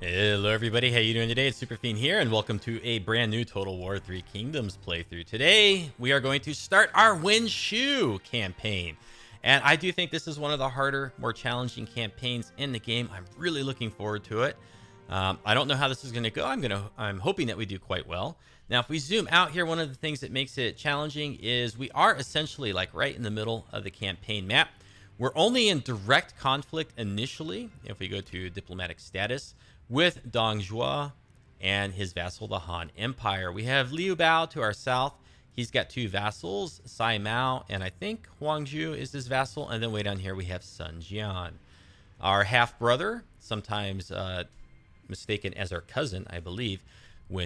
Hello everybody, how you doing today? It's superfiend here, and welcome to a brand new Total War 3 Kingdoms playthrough. Today, we are going to start our Yuan Shu campaign. And I do think this is one of the harder, more challenging campaigns in the game. I'm really looking forward to it. I don't know how this is going to go. I'm hoping that we do quite well. Now, if we zoom out here, one of the things that makes it challenging is we are essentially like right in the middle of the campaign map. We're only in direct conflict initially, if we go to diplomatic status, with Dong Zhuo and his vassal, the Han Empire. We have Liu Biao to our south. He's got two vassals, Sai Mao, and I think Huangzhu is his vassal. And then way down here, we have Sun Jian. Our half-brother, sometimes mistaken as our cousin, I believe,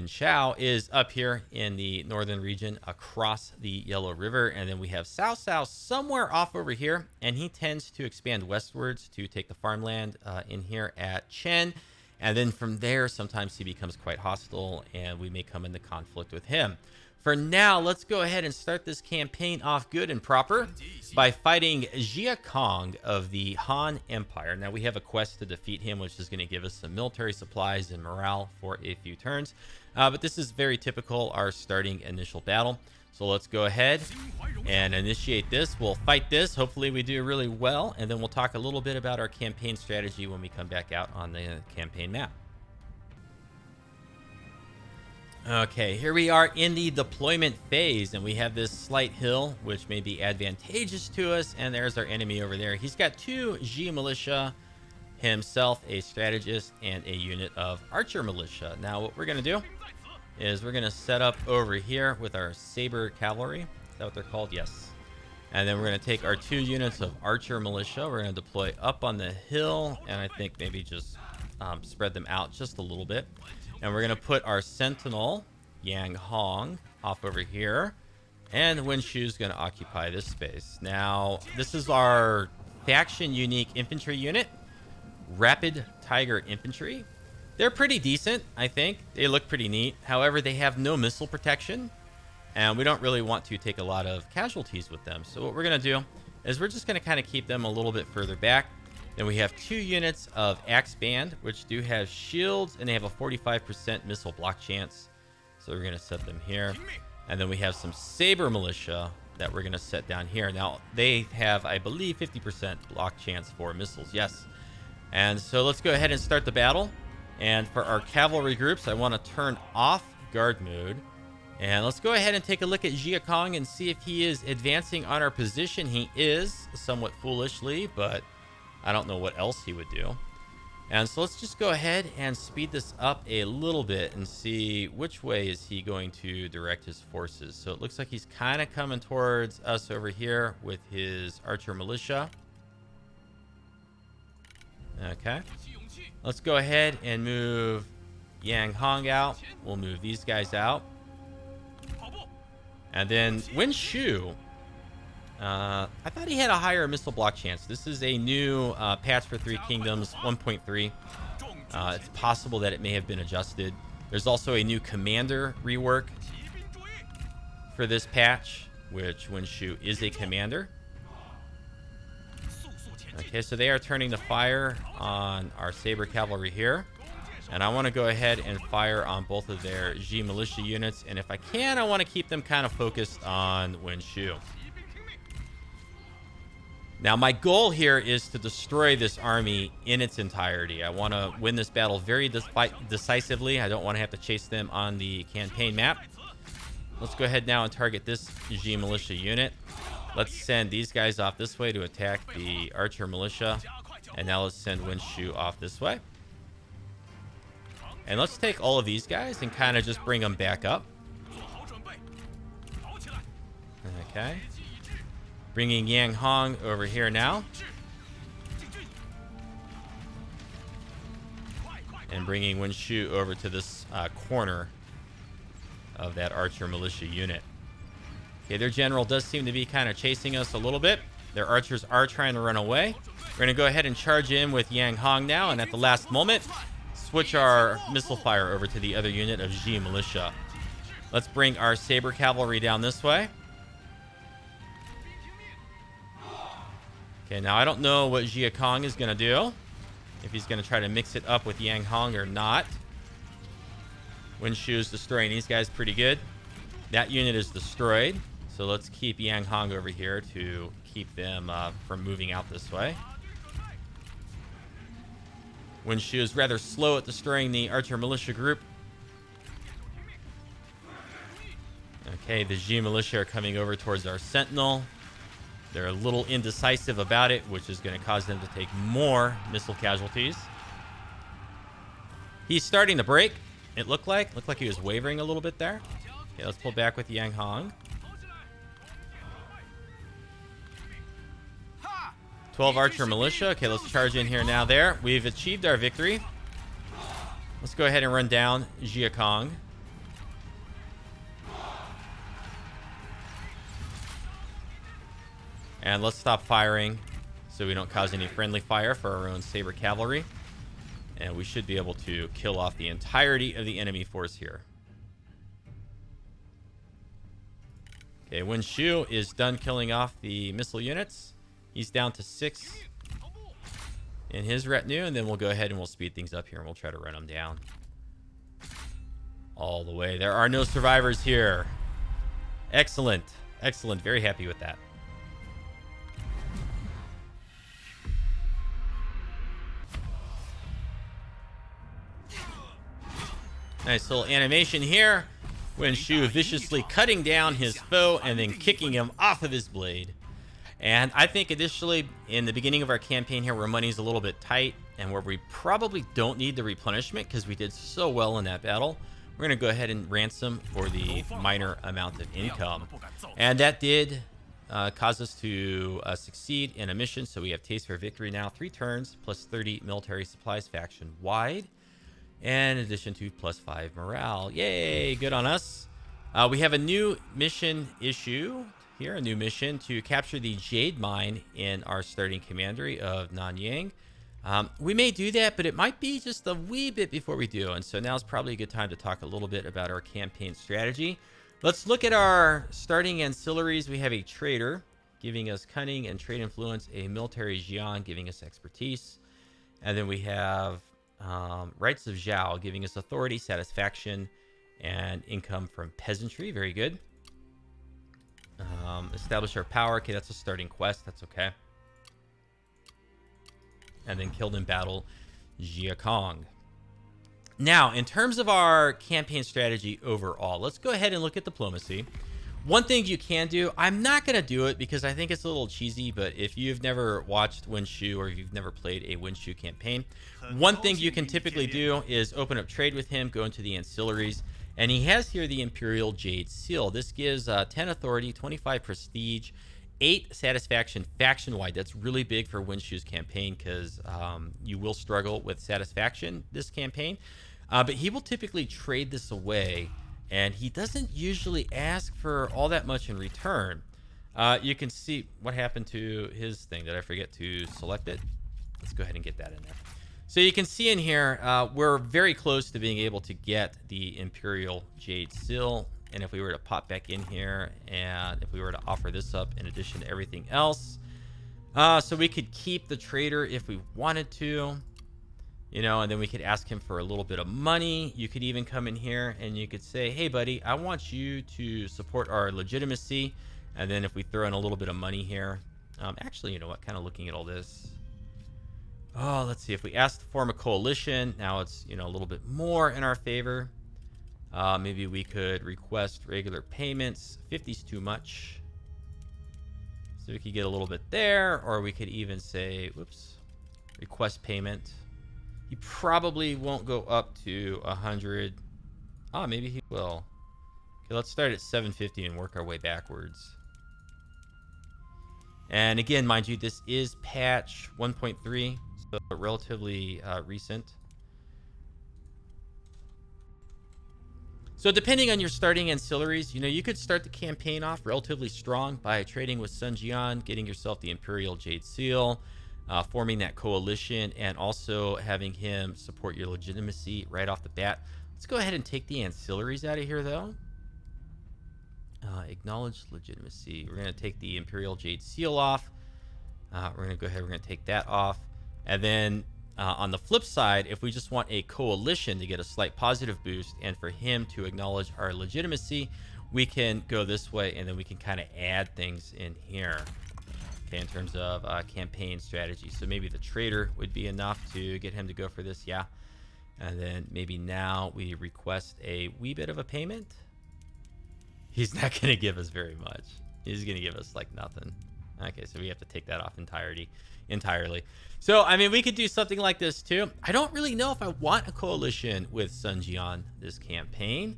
Shao, is up here in the northern region across the Yellow River. And then we have Cao somewhere off over here, and he tends to expand westwards to take the farmland in here at Chen. And then from there, sometimes he becomes quite hostile, and we may come into conflict with him. For now, let's go ahead and start this campaign off good and proper by fighting Jian of the Han Empire. Now, we have a quest to defeat him, which is going to give us some military supplies and morale for a few turns. But this is very typical, our starting initial battle. So let's go ahead and initiate this. We'll fight this. Hopefully we do really well. And then we'll talk a little bit about our campaign strategy when we come back out on the campaign map. Okay, here we are in the deployment phase. And we have this slight hill, which may be advantageous to us. And there's our enemy over there. He's got two G militia, himself a strategist, and a unit of archer militia. Now what we're going to do is we're going to set up over here with our saber cavalry. Is that what they're called? Yes. And then we're going to take our two units of archer militia. We're going to deploy up on the hill, and I think maybe just spread them out just a little bit. And we're going to put our sentinel, Yang Hong, off over here. And Yuan Shu is going to occupy this space. Now, this is our faction unique infantry unit, Rapid Tiger Infantry. They're pretty decent, I think. They look pretty neat. However, they have no missile protection, and we don't really want to take a lot of casualties with them. So what we're going to do is we're just going to kind of keep them a little bit further back. Then we have two units of Axe Band, which do have shields, and they have a 45% missile block chance. So we're going to set them here. And then we have some Saber Militia that we're going to set down here. Now, they have, I believe, 50% block chance for missiles. Yes. And so let's go ahead and start the battle. And for our cavalry groups, I want to turn off guard mode. And let's go ahead and take a look at Jian and see if he is advancing on our position. He is, somewhat foolishly, but I don't know what else he would do. And so let's just go ahead and speed this up a little bit and see which way is he going to direct his forces. So it looks like he's kind of coming towards us over here with his archer militia. Okay. Let's go ahead and move Yang Hong out. We'll move these guys out. And then Yuan Shu. I thought he had a higher missile block chance. This is a new patch for 3 Kingdoms 1.3. It's possible that it may have been adjusted. There's also a new commander rework for this patch, which Yuan Shu is a commander. Okay, so they are turning the fire on our saber cavalry here. And I want to go ahead and fire on both of their G militia units. And if I can, I want to keep them kind of focused on Yuan Shu. Now, my goal here is to destroy this army in its entirety. I want to win this battle very decisively. I don't want to have to chase them on the campaign map. Let's go ahead now and target this G militia unit. Let's send these guys off this way to attack the archer militia. And now let's send Yuan Shu off this way. And let's take all of these guys and kind of just bring them back up. Okay. Bringing Yang Hong over here now. And bringing Yuan Shu over to this corner of that archer militia unit. Okay, their general does seem to be kind of chasing us a little bit. Their archers are trying to run away. We're going to go ahead and charge in with Yang Hong now, and at the last moment, switch our missile fire over to the other unit of G militia. Let's bring our saber cavalry down this way. Okay, now I don't know what Jian is going to do. if he's going to try to mix it up with Yang Hong or not. Wen Shu is destroying these guys pretty good. That unit is destroyed. So let's keep Yang Hong over here to keep them from moving out this way. Wen Shu is rather slow at destroying the archer militia group. Okay, the Xi militia are coming over towards our sentinel. They're a little indecisive about it, which is going to cause them to take more missile casualties. He's starting to break, it looked like. Looked like he was wavering a little bit there. Okay, let's pull back with Yang Hong. 12 archer militia. Okay, let's charge in here now there. We've achieved our victory. Let's go ahead and run down Jia Kong. And let's stop firing so we don't cause any friendly fire for our own saber cavalry. And we should be able to kill off the entirety of the enemy force here. Okay, Wen Shu is done killing off the missile units. He's down to 6 in his retinue, and then we'll go ahead and we'll speed things up here and we'll try to run them down all the way. There are no survivors here. Excellent. Excellent. Very happy with that. Nice little animation here. Wen Shu viciously cutting down his foe and then kicking him off of his blade. And I think initially, in the beginning of our campaign here, where money's a little bit tight and where we probably don't need the replenishment because we did so well in that battle, we're going to go ahead and ransom for the minor amount of income. And that did cause us to succeed in a mission. So we have Taste for Victory now. 3 turns, plus 30 military supplies faction-wide. And in addition to plus 5 morale. Yay, good on us. We have a new mission issue here, a new mission to capture the Jade Mine in our starting commandery of Nanyang. We may do that, but it might be just a wee bit before we do. And so now's probably a good time to talk a little bit about our campaign strategy. Let's look at our starting ancillaries. We have a trader giving us cunning and trade influence, a military Jian giving us expertise. And then we have Rights of Zhao giving us authority, satisfaction, and income from peasantry. Very good. Establish our power. Okay, that's a starting quest. That's okay. And then killed in battle Jia Kong. Now, in terms of our campaign strategy overall, let's go ahead and look at diplomacy. One thing you can do, I'm not going to do it because I think it's a little cheesy, but if you've never watched Wen Shu or you've never played a Wen Shu campaign, one thing you can typically do is open up trade with him, go into the ancillaries, and he has here the Imperial Jade Seal. This gives 10 authority, 25 prestige, 8 satisfaction faction-wide. That's really big for Wen Shu's campaign because you will struggle with satisfaction this campaign. But he will typically trade this away, and he doesn't usually ask for all that much in return. You can see what happened to his thing. Did I forget to select it? Let's go ahead and get that in there. So you can see in here, we're very close to being able to get the Imperial Jade Seal. And if we were to pop back in here and if we were to offer this up in addition to everything else, so we could keep the trader if we wanted to, you know, and then we could ask him for a little bit of money. You could even come in here and you could say, hey, buddy, I want you to support our legitimacy. And then if we throw in a little bit of money here, actually, you know what, kind of looking at all this. Oh, let's see. If we ask to form a coalition, now it's, you know, a little bit more in our favor. Maybe we could request regular payments. 50's too much. So we could get a little bit there, or we could even say, whoops, request payment. He probably won't go up to 100. Ah, maybe he will. Okay, let's start at 750 and work our way backwards. And again, mind you, this is patch 1.3, so relatively recent. So depending on your starting ancillaries, you know, you could start the campaign off relatively strong by trading with Sun Jian, getting yourself the Imperial Jade Seal, forming that coalition, and also having him support your legitimacy right off the bat. Let's go ahead and take the ancillaries out of here, though. Acknowledge legitimacy. We're going to take the Imperial Jade Seal off. We're going to go ahead. We're going to take that off. And then On the flip side, if we just want a coalition to get a slight positive boost and for him to acknowledge our legitimacy, we can go this way, and then we can kind of add things in here. Okay, in terms of campaign strategy. So maybe the trader would be enough to get him to go for this, yeah. And then maybe now we request a wee bit of a payment. He's not going to give us very much. He's going to give us like nothing. Okay, so we have to take that off entirely. So, I mean, we could do something like this too. I don't really know if I want a coalition with Sun Jian this campaign.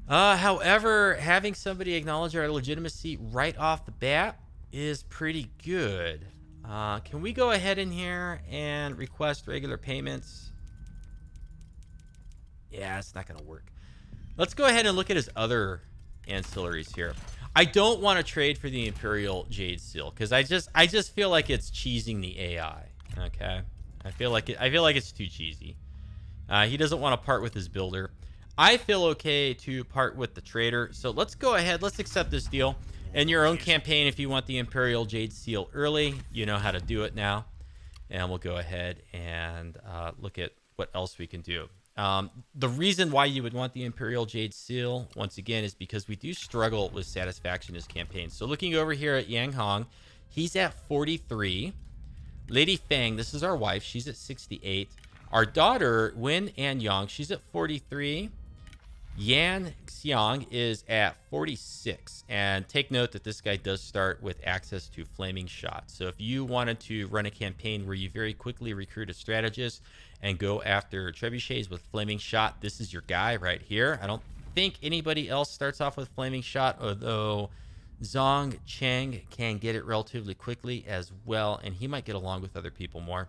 However, having somebody acknowledge our legitimacy right off the bat is pretty good. Can we go ahead in here and request regular payments? Yeah, it's not going to work. Let's go ahead and look at his other ancillaries here. I don't want to trade for the Imperial Jade Seal because I just feel like it's cheesing the AI. Okay, I feel like it's too cheesy. He doesn't want to part with his builder. I feel okay to part with the trader. So let's go ahead. Let's accept this deal. In your own campaign, if you want the Imperial Jade Seal early, you know how to do it now. And we'll go ahead and look at what else we can do. The reason why you would want the Imperial Jade Seal, once again, is because we do struggle with satisfaction as campaigns. So looking over here at Yang Hong, he's at 43. Lady Fang, this is our wife, she's at 68. Our daughter, Wen An Yang, she's at 43. Yan Xiang is at 46. And take note that this guy does start with access to flaming shot. So if you wanted to run a campaign where you very quickly recruit a strategist and go after trebuchets with flaming shot, this is your guy right here. I don't think anybody else starts off with flaming shot, although Zhong Cheng can get it relatively quickly as well, and he might get along with other people more.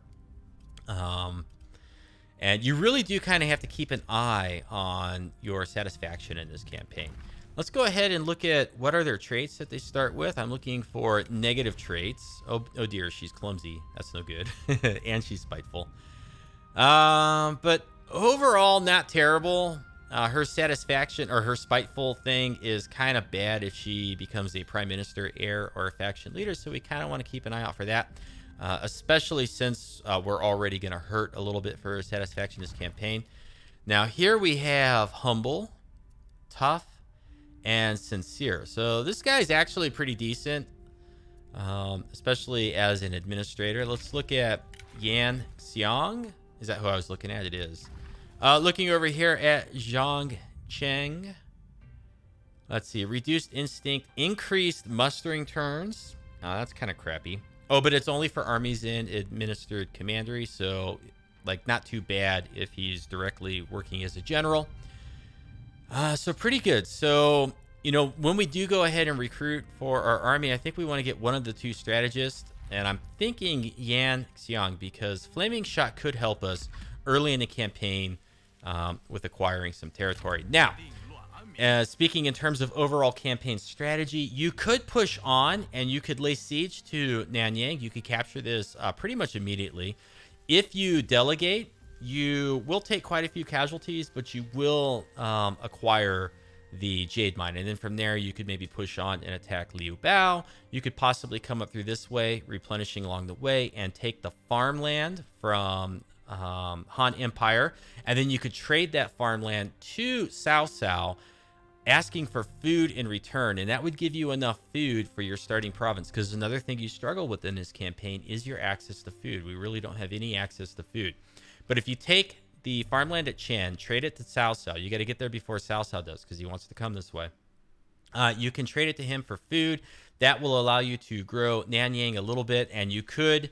And you really do kind of have to keep an eye on your satisfaction in this campaign. Let's go ahead and look at what are their traits that they start with. I'm looking for negative traits. Oh dear, she's clumsy. That's no good. And she's spiteful. But overall, not terrible. Her satisfaction or her spiteful thing is kind of bad if she becomes a prime minister, heir, or a faction leader. So we kind of want to keep an eye out for that. Especially since we're already going to hurt a little bit for satisfaction this campaign. Now here we have humble, tough, and sincere. So this guy's actually pretty decent, especially as an administrator. Let's look at Yan Xiang. Is that who I was looking at? It is. Looking over here at Zhang Cheng. Let's see. Reduced instinct, increased mustering turns. That's kind of crappy. Oh, but it's only for armies in administered commandery, so like not too bad if he's directly working as a general. So pretty good. So, you know, when we do go ahead and recruit for our army, I think we want to get one of the two strategists, and I'm thinking Yan Xiang because flaming shot could help us early in the campaign with acquiring some territory. Now, speaking in terms of overall campaign strategy, you could push on and you could lay siege to Nanyang. You could capture this pretty much immediately. If you delegate, you will take quite a few casualties, but you will acquire the Jade Mine. And then from there, you could maybe push on and attack Liu Biao. You could possibly come up through this way, replenishing along the way, and take the farmland from Han Empire. And then you could trade that farmland to Cao Cao, asking for food in return, and that would give you enough food for your starting province, because another thing you struggle with in this campaign is your access to food. We really don't have any access to food. But if you take the farmland at Chen, trade it to Cao Cao, you got to get there before Cao Cao does because he wants to come this way. You can trade it to him for food. That will allow you to grow Nanyang a little bit, and you could,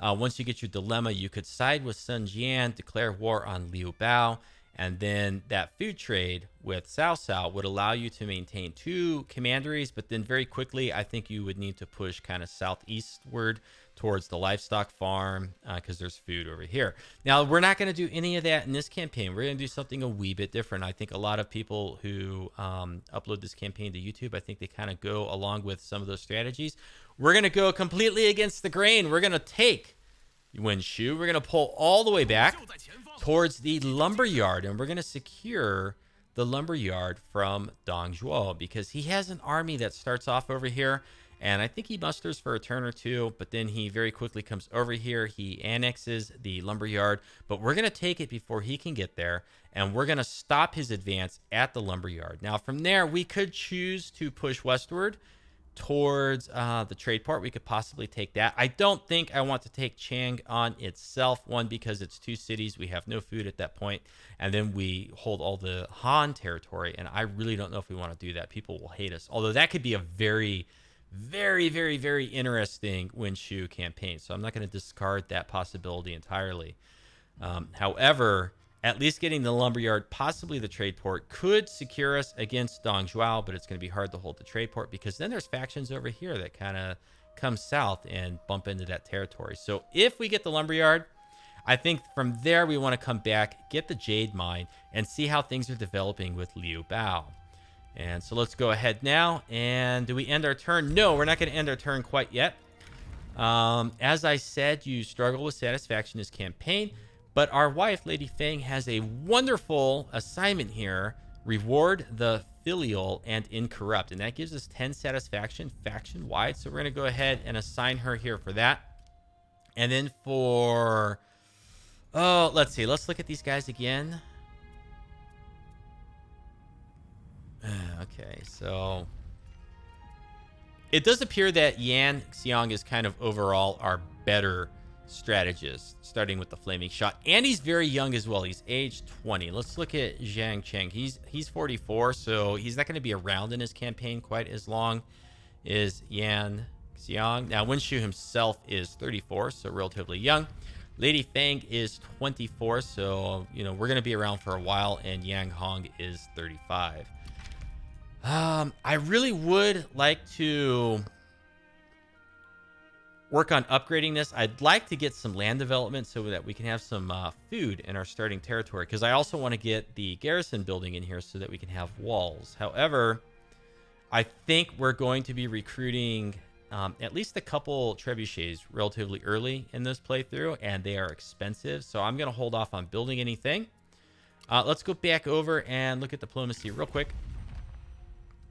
once you get your dilemma, you could side with Sun Jian, declare war on Liu Biao, and then that food trade with Cao Cao would allow you to maintain 2 commanderies, but then very quickly, I think you would need to push kind of southeastward towards the livestock farm because there's food over here. Now, we're not going to do any of that in this campaign. We're going to do something a wee bit different. I think a lot of people who upload this campaign to YouTube, I think they kind of go along with some of those strategies. We're going to go completely against the grain. We're going to take Yuan Shu. We're going to pull all the way back towards the Lumberyard, and we're going to secure the Lumberyard from Dong Zhuo because he has an army that starts off over here, And I think he musters for a turn or two, but then he very quickly comes over here. He annexes the Lumberyard, but we're going to take it before he can get there, and we're going to stop his advance at the Lumberyard. Now, from there, we could choose to push westward towards the trade port. We could possibly take that. I don't think I want to take Chang on itself. One, because it's 2 cities. We have no food at that point. And then we hold all the Han territory, and I really don't know if we want to do that. People will hate us. Although that could be a very, very, very, very interesting Yuan Shu campaign. So I'm not going to discard that possibility entirely. However, at least getting the Lumberyard, possibly the trade port, could secure us against Dong Zhuo, but it's going to be hard to hold the trade port because then there's factions over here that kind of come south and bump into that territory. So if we get the Lumberyard, I think from there we want to come back, get the Jade Mine, and see how things are developing with Liu Biao. And so let's go ahead now. And do we end our turn? No, we're not going to end our turn quite yet. As I said, you struggle with satisfaction this campaign. But our wife, Lady Feng, has a wonderful assignment here. Reward the filial and incorrupt. And that gives us 10 satisfaction faction-wide. So we're going to go ahead and assign her here for that. And then for... Oh, let's see. Let's look at these guys again. Okay, so... It does appear that Yan Xiang is kind of overall our better strategist, starting with the flaming shot, and he's very young as well. He's age 20. Let's look at Zhang Cheng. He's 44, so he's not going to be around in his campaign quite as long as Yan Xiang. Now, Yuan Shu himself is 34, so relatively young. Lady Feng is 24, so we're going to be around for a while, and Yang Hong is 35. I really would like to work on upgrading this. I'd like to get some land development so that we can have some food in our starting territory, because I also want to get the garrison building in here so that we can have walls. However, I think we're going to be recruiting at least a couple trebuchets relatively early in this playthrough, and they are expensive, so I'm going to hold off on building anything. Let's go back over and look at diplomacy real quick.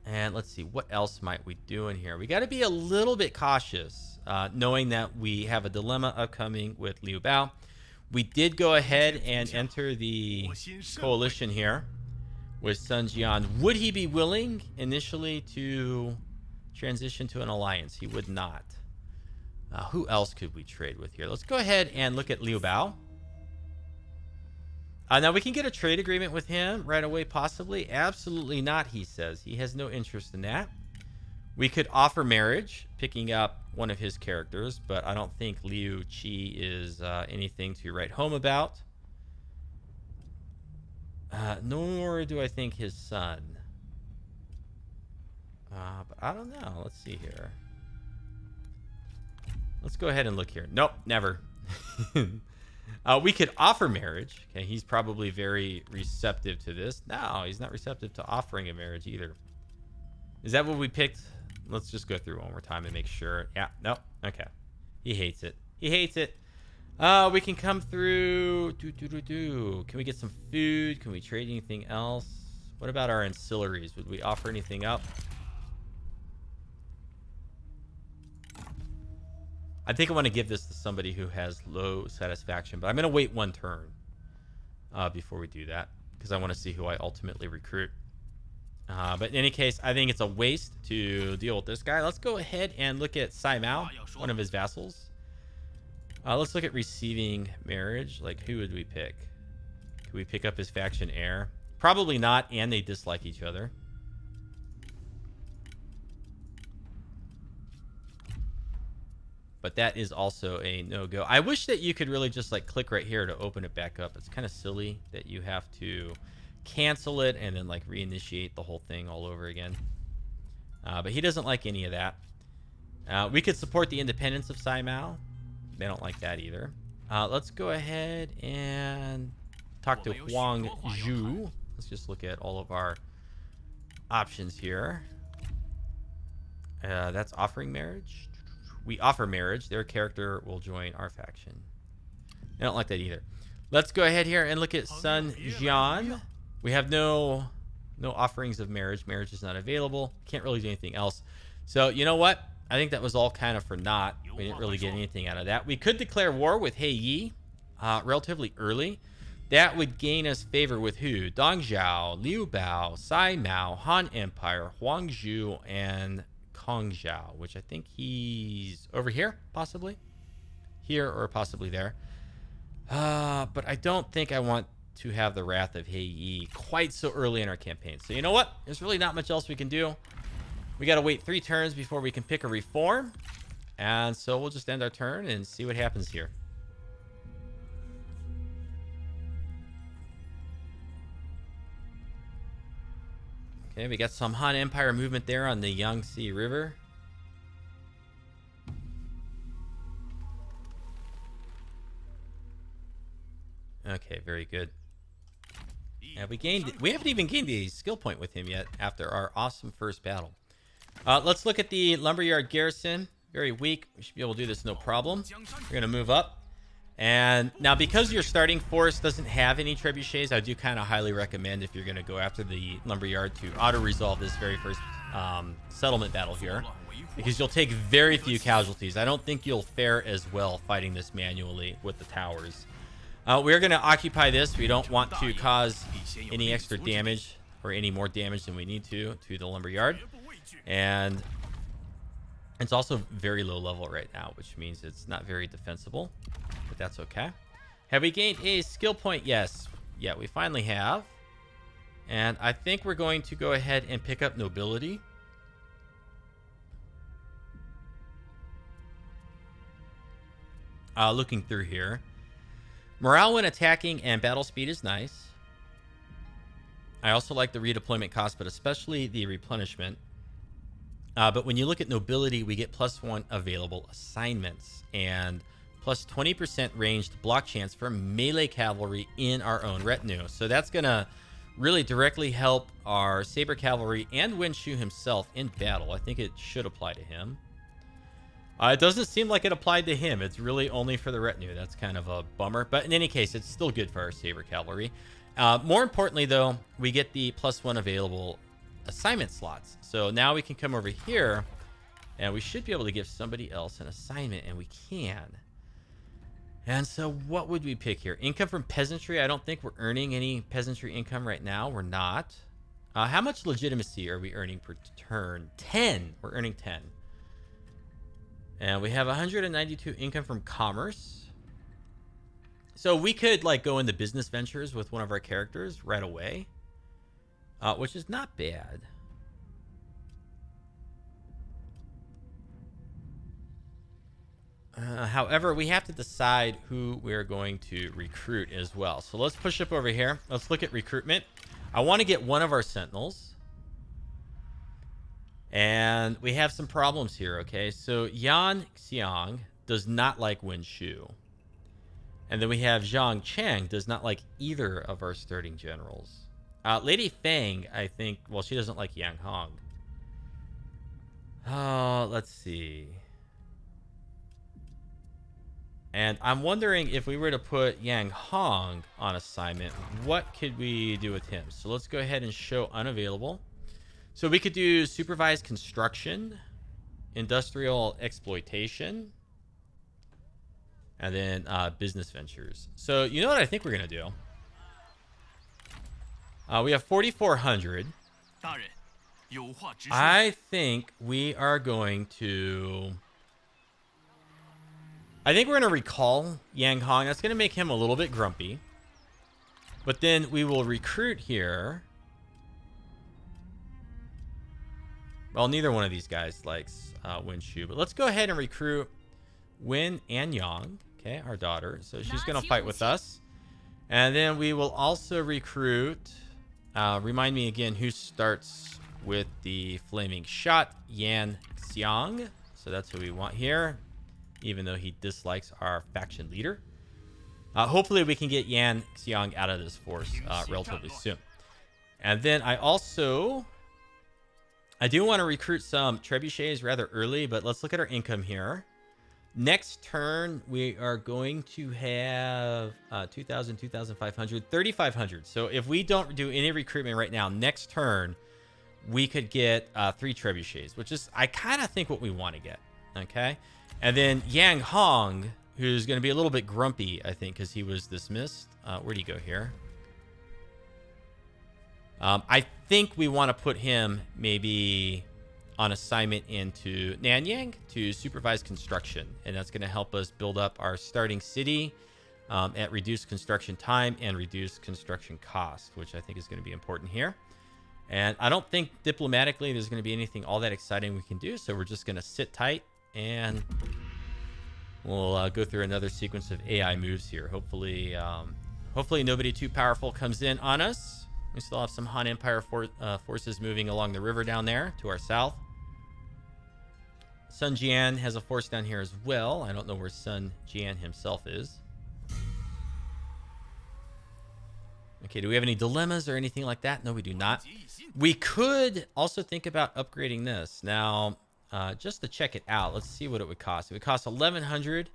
And let's see, what else might we do in here? We got to be a little bit cautious, knowing that we have a dilemma upcoming with Liu Biao. We did go ahead and enter the coalition here with Sun Jian. Would he be willing initially to transition to an alliance? He would not. Who else could we trade with here? Let's go ahead and look at Liu Biao. Now, we can get a trade agreement with him right away, possibly. Absolutely not, he says. He has no interest in that. We could offer marriage, picking up one of his characters, but I don't think Liu Qi is anything to write home about. Nor do I think his son. But I don't know. Let's see here. Let's go ahead and look here. Nope, never. We could offer marriage. Okay, he's probably very receptive to this. No, he's not receptive to offering a marriage either. Is that what we picked? Let's just go through one more time and make sure. Yeah, nope. Okay. He hates it. He hates it. We can come through. Can we get some food? Can we trade anything else? What about our ancillaries? Would we offer anything up? I think I want to give this to somebody who has low satisfaction, but I'm going to wait one turn before we do that, because I want to see who I ultimately recruit. But in any case, I think it's a waste to deal with this guy. Let's go ahead and look at Sai Mao, one of his vassals. Let's look at receiving marriage. Like, who would we pick? Could we pick up his faction heir? Probably not, and they dislike each other. But that is also a no-go. I wish that you could really just like click right here to open it back up. It's kind of silly that you have to cancel it and then like reinitiate the whole thing all over again. But he doesn't like any of that. We could support the independence of Sai Mao. They don't like that either. Let's go ahead and talk to Huang Zhu. Let's just look at all of our options here. That's offering marriage. We offer marriage. Their character will join our faction. They don't like that either. Let's go ahead here and look at Sun Jian. We have no offerings of marriage. Marriage is not available. Can't really do anything else. So you know what? I think that was all kind of for naught. We didn't really get anything out of that. We could declare war with He Yi relatively early. That would gain us favor with who? Dong Zhuo, Liu Biao, Sai Mao, Han Empire, Huang Zhu, and Kong Zhao, which I think he's over here, possibly. Here or possibly there. But I don't think I want to have the Wrath of He Yi quite so early in our campaign. So you know what? There's really not much else we can do. We got to wait 3 turns before we can pick a reform. And so we'll just end our turn and see what happens here. Okay, we got some Han Empire movement there on the Yangtze River. Okay, very good. Yeah, we haven't even gained a skill point with him yet after our awesome first battle. Let's look at the Lumberyard garrison. Very weak. We should be able to do this no problem. We're going to move up. And now, because your starting force doesn't have any trebuchets, I do kind of highly recommend, if you're going to go after the Lumberyard, to auto-resolve this very first settlement battle here, because you'll take very few casualties. I don't think you'll fare as well fighting this manually with the towers. We're going to occupy this. We don't want to cause any extra damage or any more damage than we need to the Lumberyard. And it's also very low level right now, which means it's not very defensible, but that's okay. Have we gained a skill point? Yes. Yeah, we finally have. And I think we're going to go ahead and pick up nobility. Looking through here. Morale when attacking and battle speed is nice. I also like the redeployment cost, but especially the replenishment. But when you look at nobility, we get +1 available assignments and plus 20% ranged block chance for melee cavalry in our own retinue. So that's going to really directly help our saber cavalry and Yuan Shu himself in battle. I think it should apply to him. It doesn't seem like it applied to him. It's really only for the retinue. That's kind of a bummer. But in any case, it's still good for our saber cavalry. More importantly, though, we get the +1 available assignment slots. So now we can come over here and we should be able to give somebody else an assignment, and we can. And so what would we pick here? Income from peasantry. I don't think we're earning any peasantry income right now. We're not. How much legitimacy are we earning per turn? 10. We're earning 10. And we have 192 income from commerce. So we could like go into business ventures with one of our characters right away. Which is not bad. However, we have to decide who we're going to recruit as well. So let's push up over here. Let's look at recruitment. I want to get one of our sentinels. And we have some problems here, okay? So Yan Xiang does not like Yuan Shu. And then we have Zhang Cheng does not like either of our starting generals. Lady Fang, I think, well, she doesn't like Yang Hong. Oh, let's see. And I'm wondering if we were to put Yang Hong on assignment, what could we do with him? So let's go ahead and show unavailable. So we could do supervised construction, industrial exploitation, and then business ventures. So you know what I think we're going to do? We have 4,400. I think we are going to... I think we're going to recall Yang Hong. That's going to make him a little bit grumpy. But then we will recruit here. Well, neither one of these guys likes Yuan Shu. But let's go ahead and recruit Wen and Yang. Okay, our daughter. So she's going to fight with us. And then we will also recruit... remind me again who starts with the flaming shot. Yan Xiang. So that's who we want here, even though he dislikes our faction leader. Hopefully we can get Yan Xiang out of this force relatively soon. And then I do want to recruit some trebuchets rather early, but let's look at our income here. Next turn, we are going to have 2,000, 2,500, 3,500. So if we don't do any recruitment right now, next turn, we could get 3 trebuchets, which is, I kind of think, what we want to get. Okay. And then Yang Hong, who's going to be a little bit grumpy, I think, because he was dismissed. Where'd he go here? I think we want to put him maybe on assignment into Nanyang to supervise construction. And that's going to help us build up our starting city at reduced construction time and reduced construction cost, which I think is going to be important here. And I don't think diplomatically there's going to be anything all that exciting we can do. So we're just going to sit tight and we'll go through another sequence of AI moves here. Hopefully nobody too powerful comes in on us. We still have some Han Empire forces moving along the river down there to our south. Sun Jian has a force down here as well. I don't know where Sun Jian himself is. Okay, do we have any dilemmas or anything like that? No, we do not. We could also think about upgrading this. Now, just to check it out, let's see what it would cost. It would cost 1,100,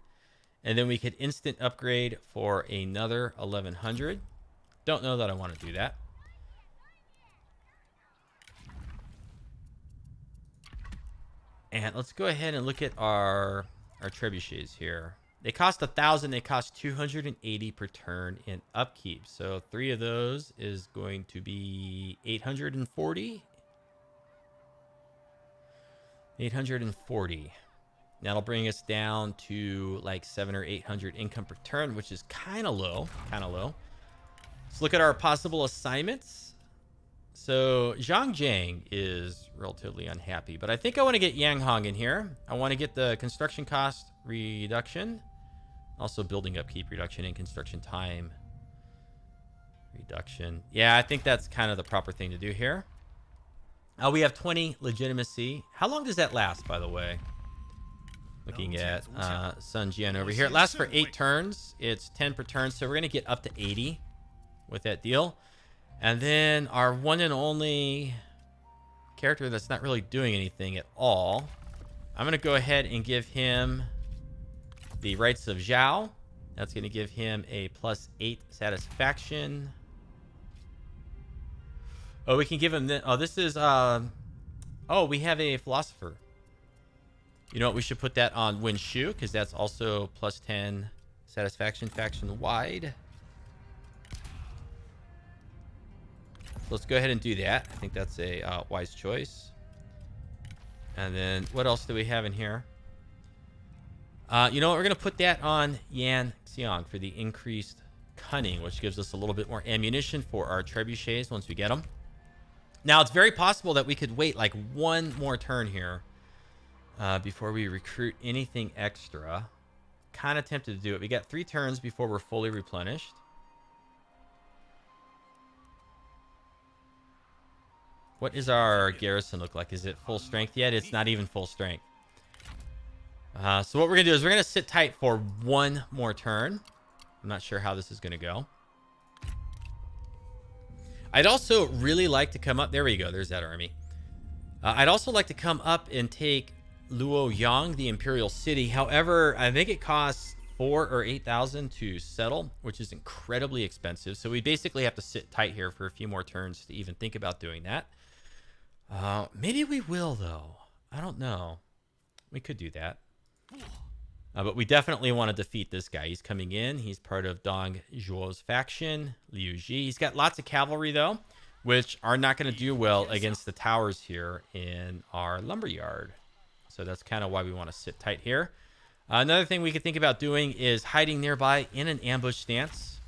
and then we could instant upgrade for another 1,100. Don't know that I want to do that. And let's go ahead and look at our trebuchets here. They cost 1,000. They cost 280 per turn in upkeep. So 3 of those is going to be 840. 840. That'll bring us down to like 700 or 800 income per turn, which is kind of low. Let's look at our possible assignments. So Zhang Jiang is relatively unhappy, but I think I want to get Yang Hong in here. I want to get the construction cost reduction, also building upkeep reduction and construction time reduction. Yeah, I think that's kind of the proper thing to do here. We have 20 legitimacy. How long does that last, by the way? Looking at Sun Jian over here. It lasts for 8 turns. It's 10 per turn, so we're going to get up to 80 with that deal. And then our one and only character that's not really doing anything at all, I'm going to go ahead and give him the Rights of Zhao. That's going to give him a +8 satisfaction. Oh, we can give him the... Oh, this is... Oh, we have a philosopher. You know what? We should put that on Yuan Shu, because that's also +10 satisfaction faction-wide. Let's go ahead and do that. I think that's a wise choice. And then what else do we have in here? You know what? We're going to put that on Yan Xiang for the increased cunning, which gives us a little bit more ammunition for our trebuchets once we get them. Now, it's very possible that we could wait like one more turn here before we recruit anything extra. Kind of tempted to do it. We got 3 turns before we're fully replenished. What is our garrison look like? Is it full strength yet? It's not even full strength. So what we're going to do is we're going to sit tight for one more turn. I'm not sure how this is going to go. I'd also really like to come up. There we go. There's that army. I'd also like to come up and take Luoyang, the Imperial City. However, I think it costs 4,000 or 8,000 to settle, which is incredibly expensive. So we basically have to sit tight here for a few more turns to even think about doing that. Maybe we will, though. I don't know. We could do that. But we definitely want to defeat this guy. He's coming in. He's part of Dong Zhuo's faction, Liu Ji. He's got lots of cavalry, though, which are not going to do well against the towers here in our lumberyard. So that's kind of why we want to sit tight here. Another thing we could think about doing is hiding nearby in an ambush stance.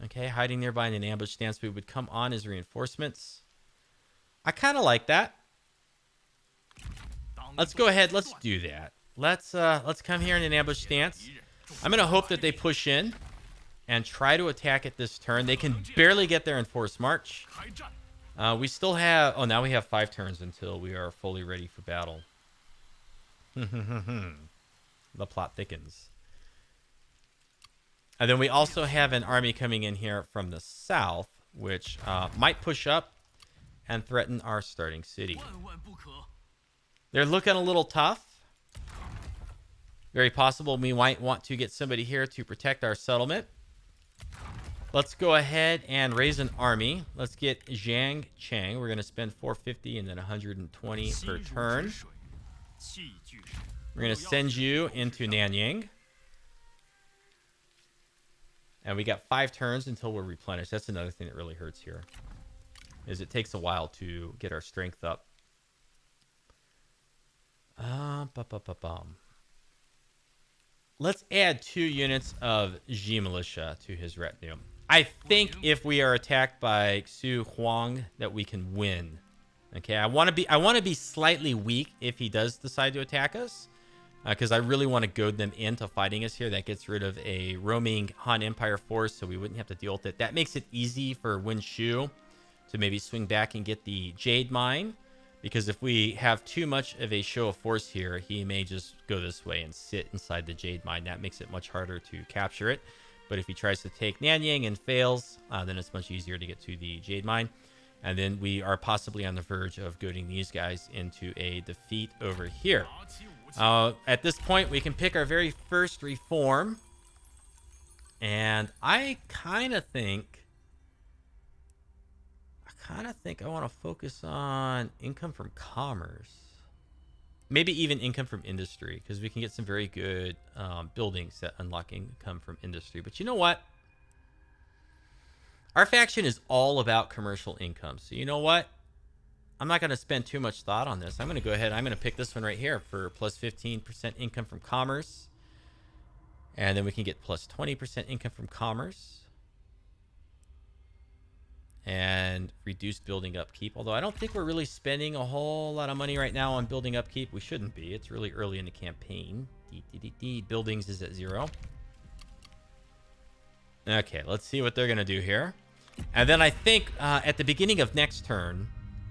Okay, hiding nearby in an ambush stance. We would come on as reinforcements. I kind of like that. Let's go ahead. Let's do that. Let's come here in an ambush stance. I'm going to hope that they push in and try to attack it this turn. They can barely get there in forced march. We still have... Oh, now we have 5 turns until we are fully ready for battle. The plot thickens. And then we also have an army coming in here from the south, which might push up and threaten our starting city. They're looking a little tough. Very possible we might want to get somebody here to protect our settlement. Let's go ahead and raise an army. Let's get Zhang Cheng. We're going to spend 450 and then 120 per turn. We're going to send you into Nanyang. And we got 5 turns until we're replenished. That's another thing that really hurts here, is it takes a while to get our strength up. Let's add 2 units of Ji militia to his retinue. I think if we are attacked by Xu Huang that we can win. Okay, I want to be slightly weak if he does decide to attack us, because I really want to goad them into fighting us here. That gets rid of a roaming Han Empire force, so we wouldn't have to deal with it. That makes it easy for Yuan Shu to maybe swing back and get the Jade Mine, because if we have too much of a show of force here, he may just go this way and sit inside the Jade Mine. That makes it much harder to capture it. But if he tries to take Nanyang and fails, then it's much easier to get to the Jade Mine. And then we are possibly on the verge of goading these guys into a defeat over here. At this point, we can pick our very first reform. And I kind of think I want to focus on income from commerce. Maybe even income from industry, because we can get some very good buildings that unlock income from industry. But you know what? Our faction is all about commercial income. So you know what? I'm not going to spend too much thought on this. I'm going to go ahead. I'm going to pick this one right here for plus 15% income from commerce. And then we can get plus 20% income from commerce. And reduced building upkeep. Although I don't think we're really spending a whole lot of money right now on building upkeep. We shouldn't be. It's really early in the campaign. Buildings is at 0. Okay, let's see what they're going to do here. And then I think at the beginning of next turn,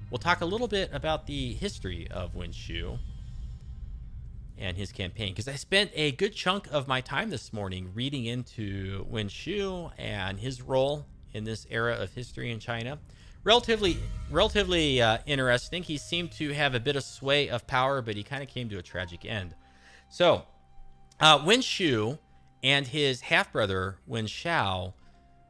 we'll talk a little bit about the history of Yuan Shu and his campaign. Because I spent a good chunk of my time this morning reading into Yuan Shu and his role in this era of history in China. Relatively interesting. He seemed to have a bit of sway of power, but he kind of came to a tragic end. So, Yuan Shu and his half-brother, Wen Shao,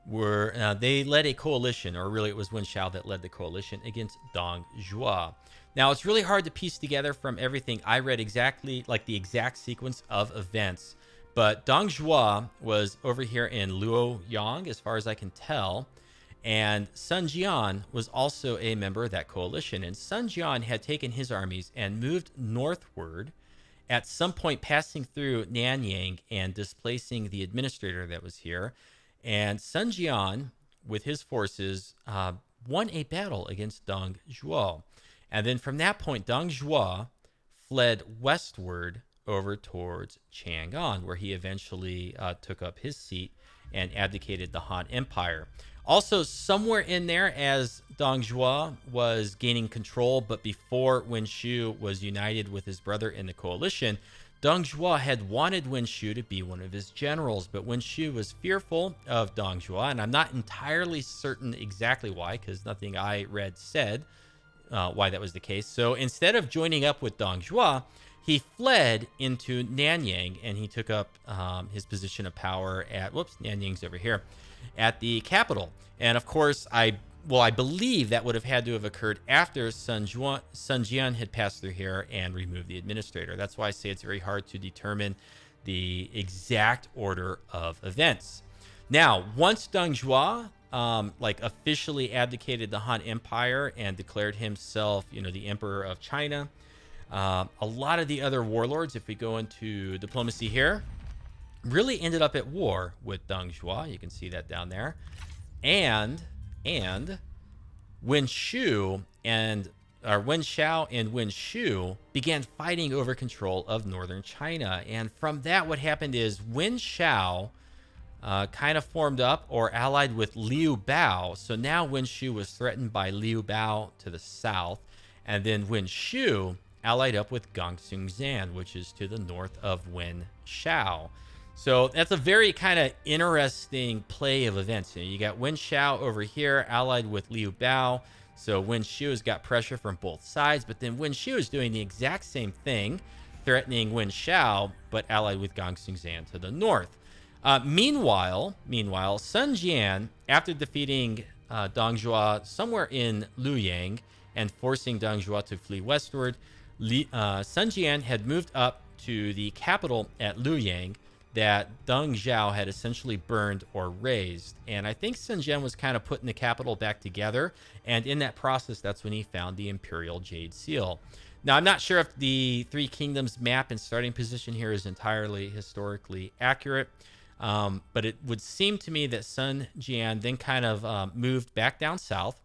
they led a coalition, or really it was Wen Shao that led the coalition against Dong Zhuo. Now, it's really hard to piece together from everything I read exactly, like the exact sequence of events. But Dong Zhuo was over here in Luoyang, as far as I can tell. And Sun Jian was also a member of that coalition. And Sun Jian had taken his armies and moved northward, at some point passing through Nanyang and displacing the administrator that was here. And Sun Jian, with his forces, won a battle against Dong Zhuo. And then from that point, Dong Zhuo fled westward over towards Chang'an, where he eventually took up his seat and abdicated the Han Empire. Also, somewhere in there, as Dong Zhuo was gaining control, but before Yuan Shu was united with his brother in the coalition, Dong Zhuo had wanted Yuan Shu to be one of his generals, but Yuan Shu was fearful of Dong Zhuo, and I'm not entirely certain exactly why, because nothing I read said why that was the case. So instead of joining up with Dong Zhuo, he fled into Nanyang, and he took up his position of power at, Nanyang's over here, at the capital. And of course, I believe that would have had to have occurred after Sun Jian had passed through here and removed the administrator. That's why I say it's very hard to determine the exact order of events. Now, once Dong Zhuo officially abdicated the Han Empire and declared himself, the Emperor of China, a lot of the other warlords, if we go into diplomacy here, really ended up at war with Dong Zhuo. You can see that down there. And Yuan Shao and Yuan Shu began fighting over control of northern China. And from that, what happened is Wen Shao kind of formed up or allied with Liu Biao. So now Yuan Shu was threatened by Liu Biao to the south. And then Yuan Shu allied up with Gongsun Zan, which is to the north of Wen Shao. So that's a very kind of interesting play of events. You got Wen Shao over here allied with Liu Biao. So Wen Shu has got pressure from both sides, but then Wen Shu is doing the exact same thing, threatening Wen Shao, but allied with Gongsun Zan to the north. Meanwhile, Sun Jian, after defeating Dong Zhuo somewhere in Luoyang and forcing Dong Zhuo to flee westward, Sun Jian had moved up to the capital at Luoyang that Deng Zhao had essentially burned or razed. And I think Sun Jian was kind of putting the capital back together. And in that process, that's when he found the Imperial Jade Seal. Now, I'm not sure if the Three Kingdoms map and starting position here is entirely historically accurate. But it would seem to me that Sun Jian then kind of moved back down south.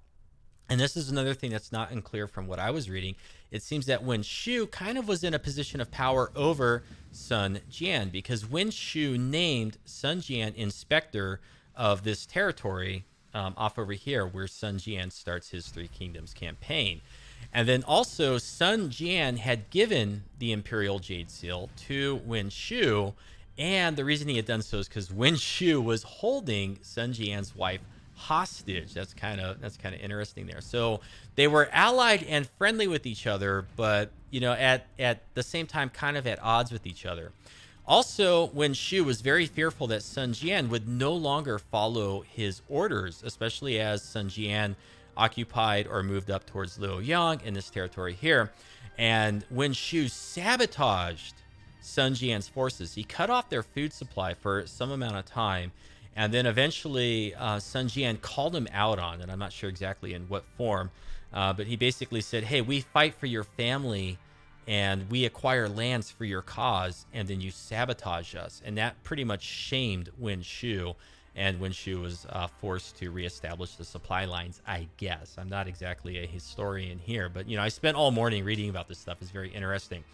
And this is another thing that's not unclear from what I was reading. It seems that Yuan Shu kind of was in a position of power over Sun Jian, because Yuan Shu named Sun Jian inspector of this territory off over here where Sun Jian starts his Three Kingdoms campaign. And then also Sun Jian had given the Imperial Jade Seal to Yuan Shu, and the reason he had done so is because Yuan Shu was holding Sun Jian's wife hostage. That's kind of interesting there. So they were allied and friendly with each other, but at the same time kind of at odds with each other. Also, Yuan Shu was very fearful that Sun Jian would no longer follow his orders, especially as Sun Jian occupied or moved up towards Luoyang in this territory here. And Yuan Shu sabotaged Sun Jian's forces. He cut off their food supply for some amount of time. And then eventually Sun Jian called him out on it. I'm not sure exactly in what form, but he basically said, hey, we fight for your family and we acquire lands for your cause, and then you sabotage us. And that pretty much shamed Yuan Shu, and Yuan Shu was forced to reestablish the supply lines, I guess. I'm not exactly a historian here, but I spent all morning reading about this stuff. It's very interesting.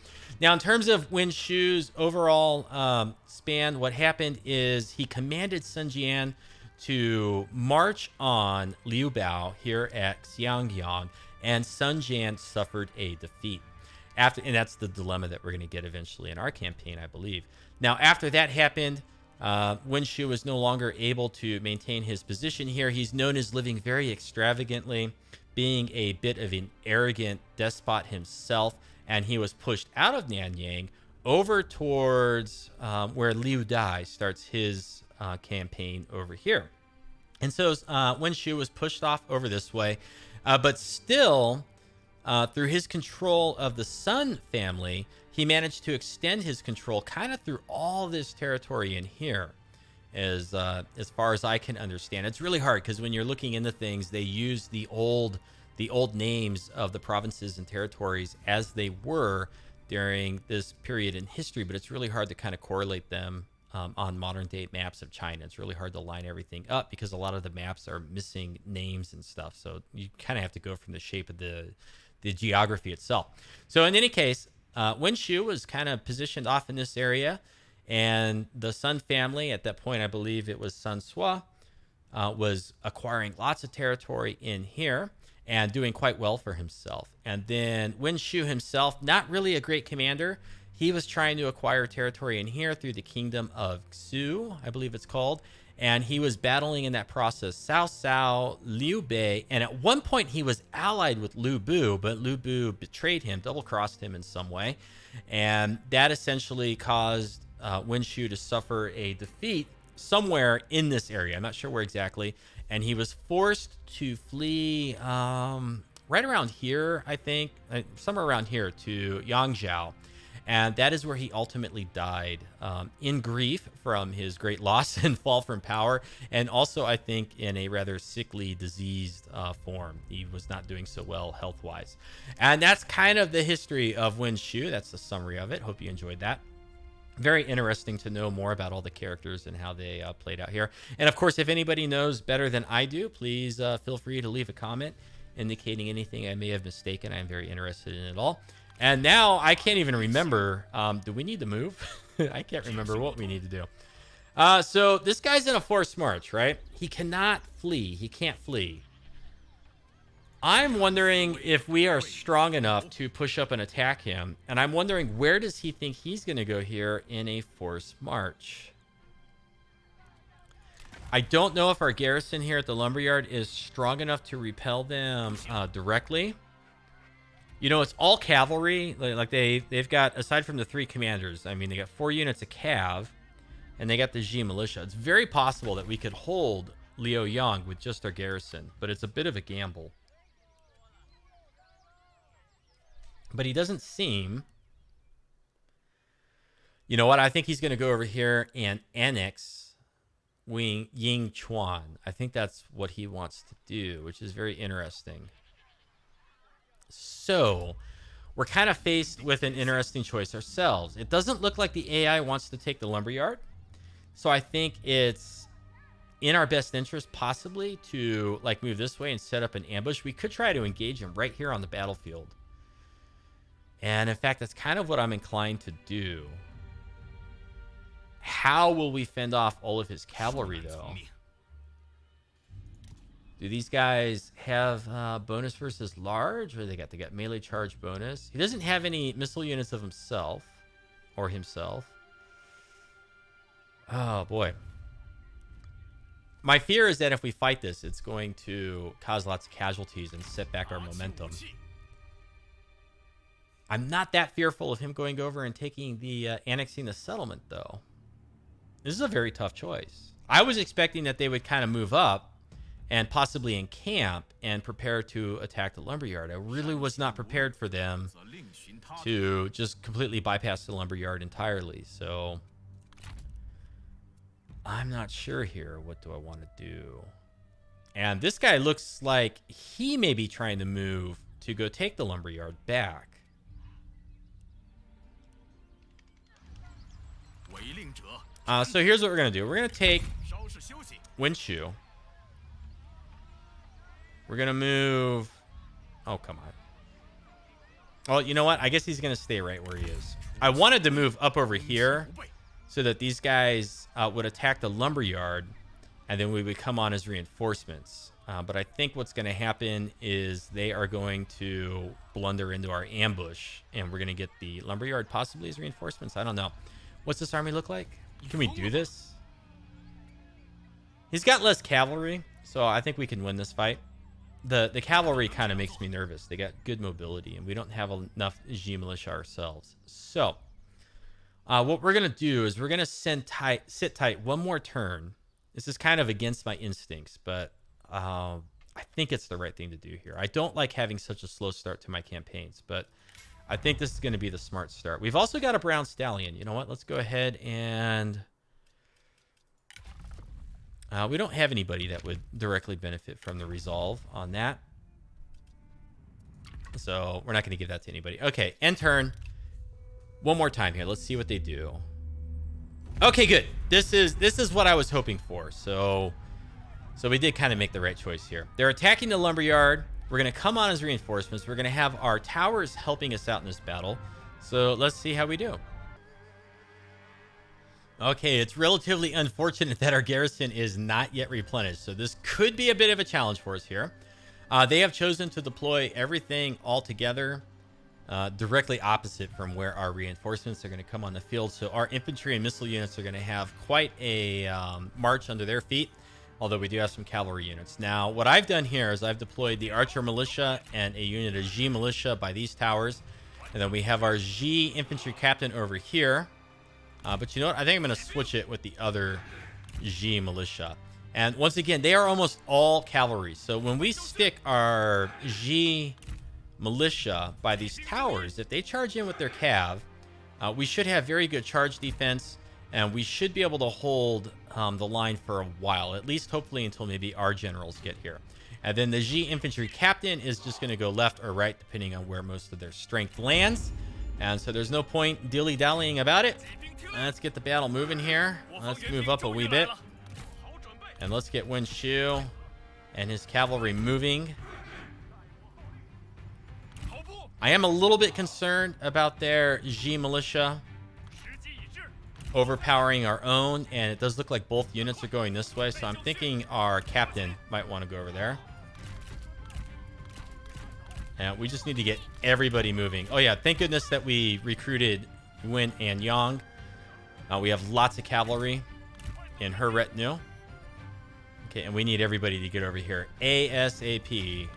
Now, in terms of Yuan Shu's overall span, what happened is he commanded Sun Jian to march on Liu Biao here at Xiangyang, and Sun Jian suffered a defeat. And that's the dilemma that we're going to get eventually in our campaign, I believe. Now, after that happened, Yuan Shu was no longer able to maintain his position here. He's known as living very extravagantly, being a bit of an arrogant despot himself, and he was pushed out of Nanyang over towards where Liu Dai starts his campaign over here. And so Yuan Shu was pushed off over this way, but still, through his control of the Sun family, he managed to extend his control kind of through all this territory in here, as far as I can understand. It's really hard because when you're looking into things, they use the old names of the provinces and territories as they were during this period in history, but it's really hard to kind of correlate them on modern day maps of China. It's really hard to line everything up because a lot of the maps are missing names and stuff. So you kind of have to go from the shape of the geography itself. So in any case, Yuan Shu was kind of positioned off in this area, and the Sun family, at that point, I believe it was Sun Sua, was acquiring lots of territory in here and doing quite well for himself. And then Yuan Shu himself, not really a great commander. He was trying to acquire territory in here through the kingdom of Xu, I believe it's called. And he was battling in that process Cao, Liu Bei, and at one point he was allied with Liu Bu, but Liu Bu betrayed him, double-crossed him in some way. And that essentially caused Yuan Shu to suffer a defeat somewhere in this area. I'm not sure where exactly. And he was forced to flee right around here, I think, somewhere around here to Yangzhou. And that is where he ultimately died in grief from his great loss and fall from power. And also, I think, in a rather sickly, diseased form. He was not doing so well health-wise. And that's kind of the history of Yuan Shu. That's the summary of it. Hope you enjoyed that. Very interesting to know more about all the characters and how they played out here. And of course, if anybody knows better than I do, please feel free to leave a comment indicating anything I may have mistaken. I'm very interested in it all. And now I can't even remember. Do we need to move? I can't remember what we need to do. So this guy's in a forced march, right? He cannot flee. He can't flee. I'm wondering if we are strong enough to push up and attack him. And I'm wondering, where does he think he's going to go here in a forced march? I don't know if our garrison here at the Lumberyard is strong enough to repel them directly. It's all cavalry. Like they've got, aside from the three commanders, I mean, they got 4 units of cav. and they got the Ji militia. It's very possible that we could hold Liaoyang with just our garrison, but it's a bit of a gamble. But he doesn't seem... You know what? I think he's going to go over here and annex Yingchuan. I think that's what he wants to do, which is very interesting. So, we're kind of faced with an interesting choice ourselves. It doesn't look like the AI wants to take the Lumberyard. So I think it's in our best interest possibly to like move this way and set up an ambush. We could try to engage him right here on the battlefield. And in fact, that's kind of what I'm inclined to do. How will we fend off all of his cavalry, though? Do these guys have bonus versus large? What do they got? They got melee charge bonus. He doesn't have any missile units of himself. Or himself. Oh, boy. My fear is that if we fight this, it's going to cause lots of casualties and set back our momentum. I'm not that fearful of him going over and taking the annexing the settlement, though. This is a very tough choice. I was expecting that they would kind of move up and possibly encamp and prepare to attack the Lumberyard. I really was not prepared for them to just completely bypass the Lumberyard entirely. So I'm not sure here. What do I want to do? And this guy looks like he may be trying to move to go take the Lumberyard back. So here's what we're going to do. We're going to take Yuan Shu. We're going to move... Oh, come on. Well, you know what? I guess he's going to stay right where he is. I wanted to move up over here so that these guys would attack the Lumberyard, and then we would come on as reinforcements. But I think what's going to happen is they are going to blunder into our ambush, and we're going to get the Lumberyard possibly as reinforcements. I don't know. What's this army look like? Can we do this? He's got less cavalry, so I think we can win this fight. The cavalry kind of makes me nervous. They got good mobility, and we don't have enough Ji militia ourselves. So, what we're going to do is we're going to sit tight one more turn. This is kind of against my instincts, but I think it's the right thing to do here. I don't like having such a slow start to my campaigns, but I think this is going to be the smart start. We've also got a brown stallion. You know what? Let's go ahead and... we don't have anybody that would directly benefit from the resolve on that. So we're not going to give that to anybody. Okay, end turn. One more time here. Let's see what they do. Okay, good. This is what I was hoping for. So we did kind of make the right choice here. They're attacking the Lumberyard. We're going to come on as reinforcements. We're going to have our towers helping us out in this battle. So let's see how we do. Okay, it's relatively unfortunate that our garrison is not yet replenished. So this could be a bit of a challenge for us here. They have chosen to deploy everything all together directly opposite from where our reinforcements are going to come on the field. So our infantry and missile units are going to have quite a march under their feet. Although we do have some cavalry units. Now, what I've done here is I've deployed the archer militia and a unit of Ji militia by these towers. And then we have our Ji infantry captain over here. But you know what? I think I'm going to switch it with the other Ji militia. And once again, they are almost all cavalry. So when we stick our Ji militia by these towers, if they charge in with their cav, we should have very good charge defense. And we should be able to hold the line for a while, at least hopefully until maybe our generals get here. And then the Ji infantry captain is just going to go left or right, depending on where most of their strength lands. And so there's no point dilly-dallying about it. Let's get the battle moving here. Let's move up a wee bit. And let's get Yuan Shu and his cavalry moving. I am a little bit concerned about their Ji militia overpowering our own, and it does look like both units are going this way, so I'm thinking our captain might want to go over there. And we just need to get everybody moving. Oh yeah, thank goodness that we recruited Yuan and Yang. We have lots of cavalry in her retinue. Okay, and we need everybody to get over here ASAP.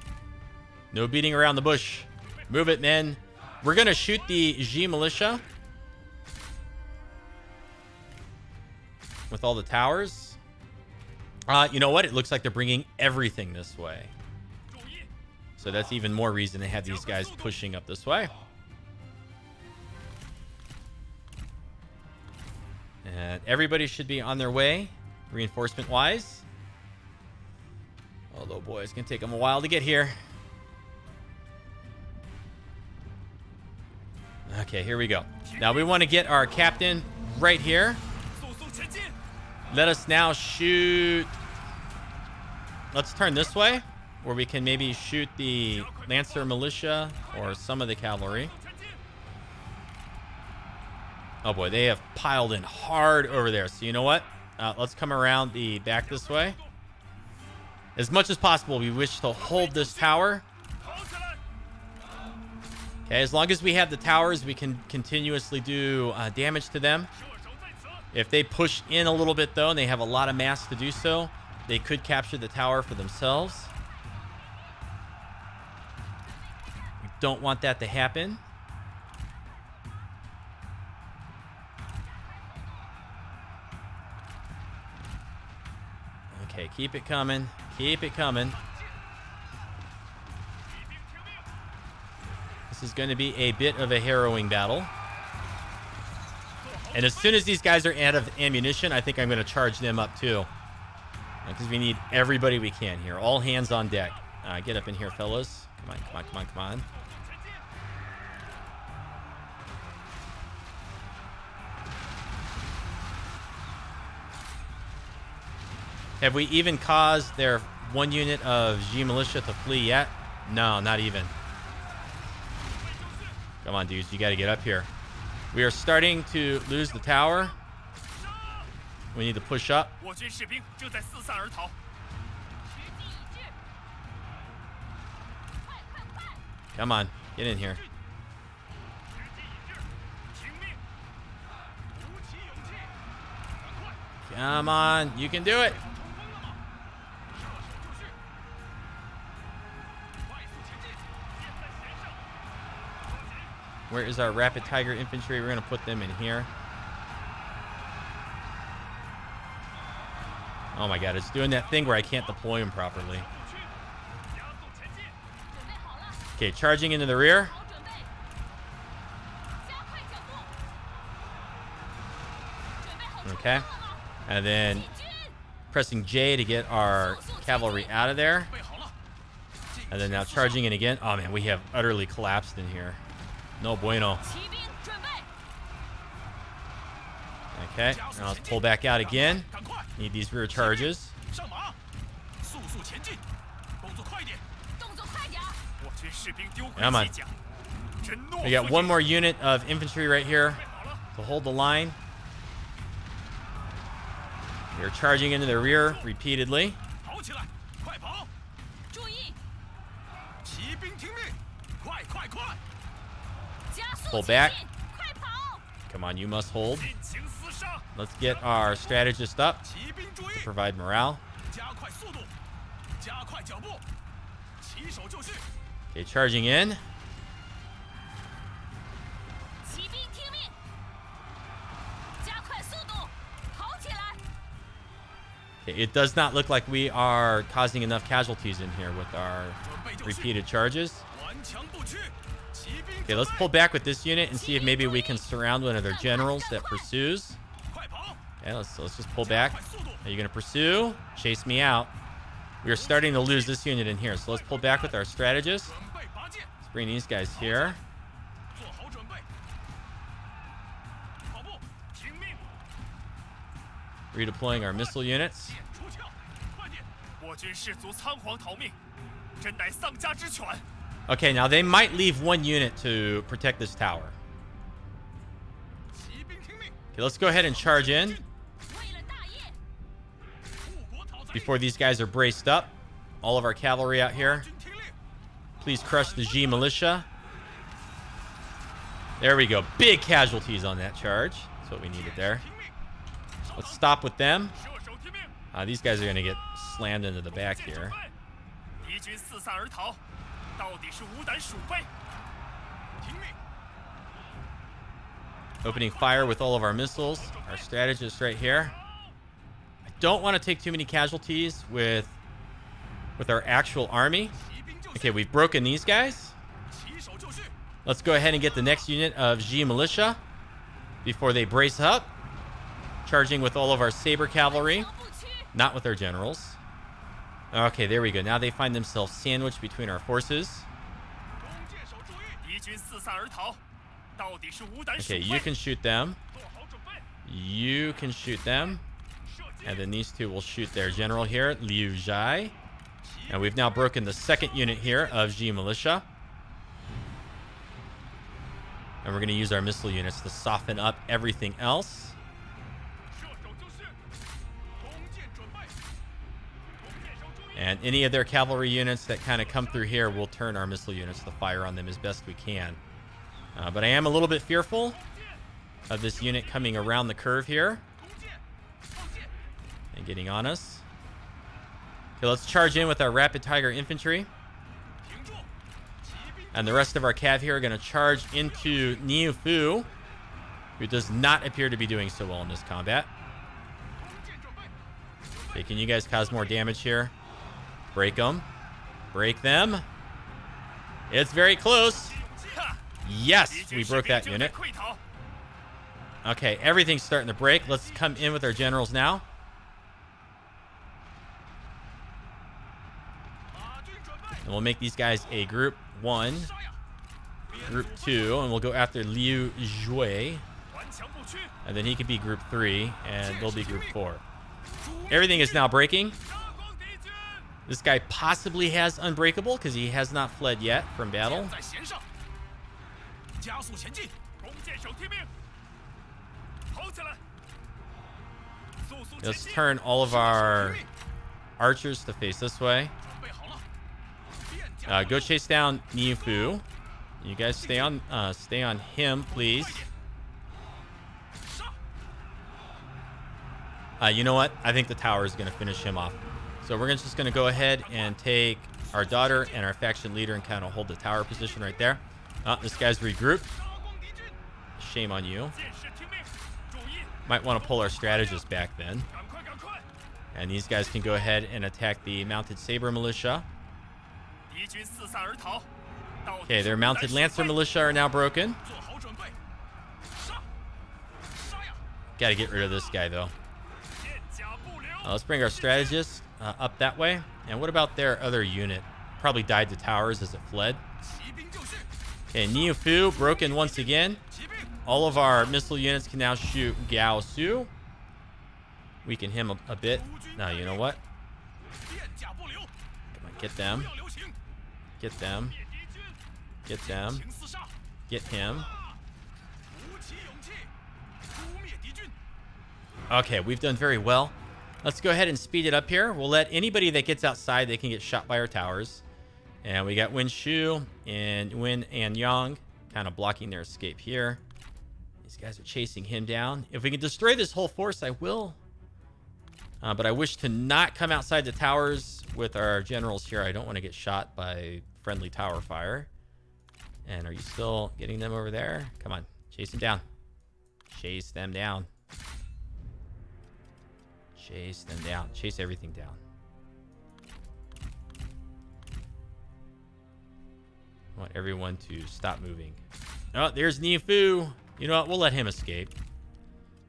No beating around the bush. Move it, men. We're going to shoot the Ji militia. with all the towers. You know what? It looks like they're bringing everything this way. So that's even more reason to have these guys pushing up this way. And everybody should be on their way, reinforcement-wise. Although, boy, it's going to take them a while to get here. Okay, here we go. Now we want to get our captain right here. Let us now shoot. Let's turn this way, where we can maybe shoot the Lancer militia or some of the cavalry. Oh boy, they have piled in hard over there. So you know what? Let's come around the back this way. As much as possible, we wish to hold this tower. Okay, as long as we have the towers, we can continuously do damage to them. If they push in a little bit, though, and they have a lot of mass to do so, they could capture the tower for themselves. We don't want that to happen. Okay, keep it coming. Keep it coming. This is going to be a bit of a harrowing battle. And as soon as these guys are out of ammunition, I think I'm going to charge them up too. Because we need everybody we can here. All hands on deck. Get up in here, fellas. Come on, come on, come on, come on. Have we even caused their one unit of G militia to flee yet? No, not even. Come on, dudes. You got to get up here. We are starting to lose the tower. We need to push up. Come on. Get in here. Come on. You can do it. Where is our Rapid Tiger infantry? We're going to put them in here. Oh my god, it's doing that thing where I can't deploy them properly. Okay, charging into the rear. Okay. And then pressing J to get our cavalry out of there. And then now charging in again. Oh man, we have utterly collapsed in here. No bueno. Okay, now let's pull back out again. Need these rear charges. Come on. We got one more unit of infantry right here to hold the line. We're charging into the rear repeatedly. Pull back. Come on, you must hold. Let's get our strategist up to provide morale. Okay, charging in. Okay, it does not look like we are causing enough casualties in here with our repeated charges. Okay, let's pull back with this unit and see if maybe we can surround one of their generals that pursues. Okay, let's just pull back. Are you going to pursue? Chase me out. We are starting to lose this unit in here, so let's pull back with our strategist. Let's bring these guys here. Redeploying our missile units. Okay, now they might leave one unit to protect this tower. Okay, let's go ahead and charge in before these guys are braced up. All of our cavalry out here. Please crush the G militia. There we go. Big casualties on that charge. That's what we needed there. Let's stop with them. These guys are going to get slammed into the back here. Opening fire with all of our missiles. Our strategist right here. don't want to take too many casualties with our actual army. Okay, we've broken these guys. Let's go ahead and get the next unit of Ji militia before they brace up. Charging with all of our saber cavalry, not with our generals. Okay, there we go. Now they find themselves sandwiched between our forces. Okay, you can shoot them. You can shoot them. And then these two will shoot their general here, Liu Biao. And we've now broken the second unit here of Ji militia. And we're going to use our missile units to soften up everything else. And any of their cavalry units that kind of come through here, we'll turn our missile units to fire on them as best we can. But I am a little bit fearful of this unit coming around the curve here and getting on us. Okay, let's charge in with our Rapid Tiger infantry. And the rest of our cav here are going to charge into Niu Fu, who does not appear to be doing so well in this combat. Okay, can you guys cause more damage here? Break them. Break them. It's very close. Yes, we broke that unit. Okay, everything's starting to break. Let's come in with our generals now. And we'll make these guys a group 1, group 2, and we'll go after Liu Biao. And then he can be group 3, and they'll be group 4. Everything is now breaking. This guy possibly has Unbreakable because he has not fled yet from battle. Let's turn all of our archers to face this way. Go chase down Niu Fu. You guys stay on him, please. You know what? I think the tower is going to finish him off. So we're just going to go ahead and take our daughter and our faction leader and kind of hold the tower position right there. This guy's regrouped. Shame on you. Might want to pull our strategist back then. And these guys can go ahead and attack the mounted saber militia. Okay, their mounted lancer militia are now broken. Got to get rid of this guy, though. Let's bring our strategist up that way. And what about their other unit? Probably died to towers as it fled. Okay, Niu Fu broken once again. All of our missile units can now shoot Cao Cao. Weaken him a bit. Now, you know what? Come on, get them. Get them. Get them. Get him. Okay, we've done very well. Let's go ahead and speed it up here. We'll let anybody that gets outside, they can get shot by our towers. And we got Yuan Shu and Nanyang kind of blocking their escape here. These guys are chasing him down. If we can destroy this whole force, I will. But I wish to not come outside the towers with our generals here. I don't want to get shot by friendly tower fire. And are you still getting them over there? Come on, chase them down. Chase them down. Chase them down. Chase everything down. I want everyone to stop moving. Oh, there's Niu Fu. You know what? We'll let him escape.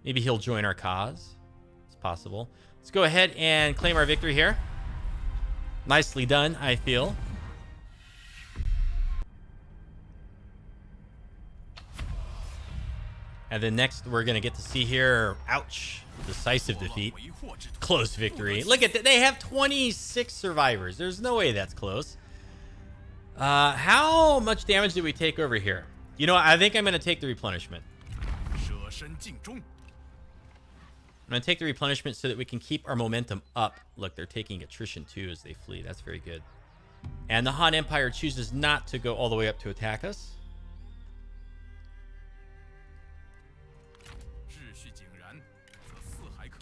Maybe he'll join our cause. It's possible. Let's go ahead and claim our victory here. Nicely done, I feel. And then next, we're going to get to see here, ouch, decisive defeat. Close victory. Look at that. They have 26 survivors. There's no way that's close. How much damage did we take over here? You know what? I think I'm going to take the replenishment. I'm going to take the replenishment so that we can keep our momentum up. Look, they're taking attrition too as they flee. That's very good. And the Han Empire chooses not to go all the way up to attack us.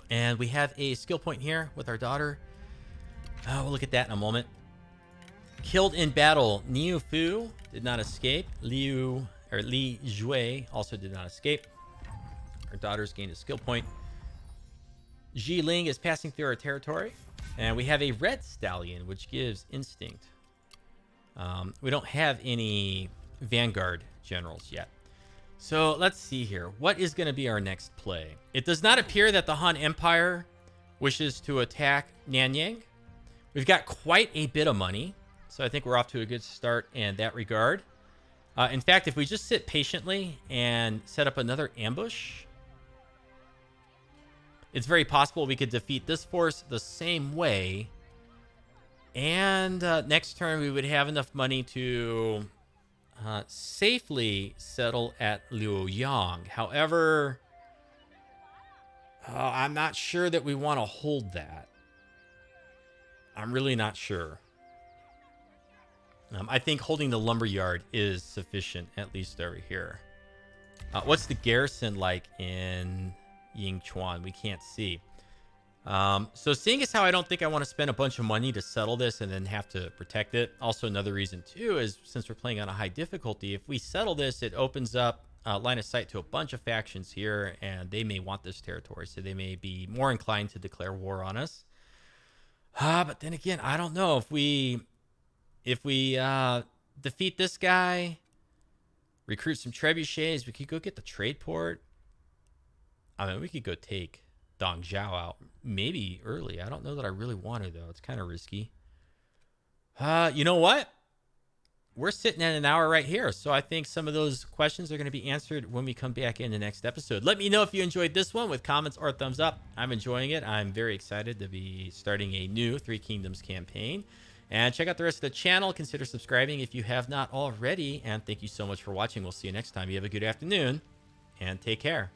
And we have a skill point here with our daughter. Oh, we'll look at that in a moment. Killed in battle. Niu Fu did not escape. Li Biao also did not escape. Our daughter's gained a skill point. Ling is passing through our territory. And we have a red stallion, which gives instinct. We don't have any vanguard generals yet. So let's see here. What is going to be our next play? It does not appear that the Han Empire wishes to attack Nanyang. We've got quite a bit of money, so I think we're off to a good start in that regard. In fact, if we just sit patiently and set up another ambush, it's very possible we could defeat this force the same way. And next turn, we would have enough money to safely settle at Luoyang. However, I'm not sure that we want to hold that. I'm really not sure. I think holding the Lumberyard is sufficient, at least over here. What's the garrison like in Yingchuan? We can't see. So seeing as how I don't think I want to spend a bunch of money to settle this and then have to protect it. Also, another reason, too, is since we're playing on a high difficulty, if we settle this, it opens up line of sight to a bunch of factions here, and they may want this territory. So they may be more inclined to declare war on us. But then again, I don't know. If we defeat this guy, recruit some trebuchets, we could go get the trade port. I mean, we could go take Dong Zhuo out maybe early. I don't know that I really want to, though. It's kind of risky. You know what? We're sitting at an hour right here. So I think some of those questions are going to be answered when we come back in the next episode. Let me know if you enjoyed this one with comments or thumbs up. I'm enjoying it. I'm very excited to be starting a new Three Kingdoms campaign. And check out the rest of the channel. Consider subscribing if you have not already. And thank you so much for watching. We'll see you next time. You have a good afternoon and take care.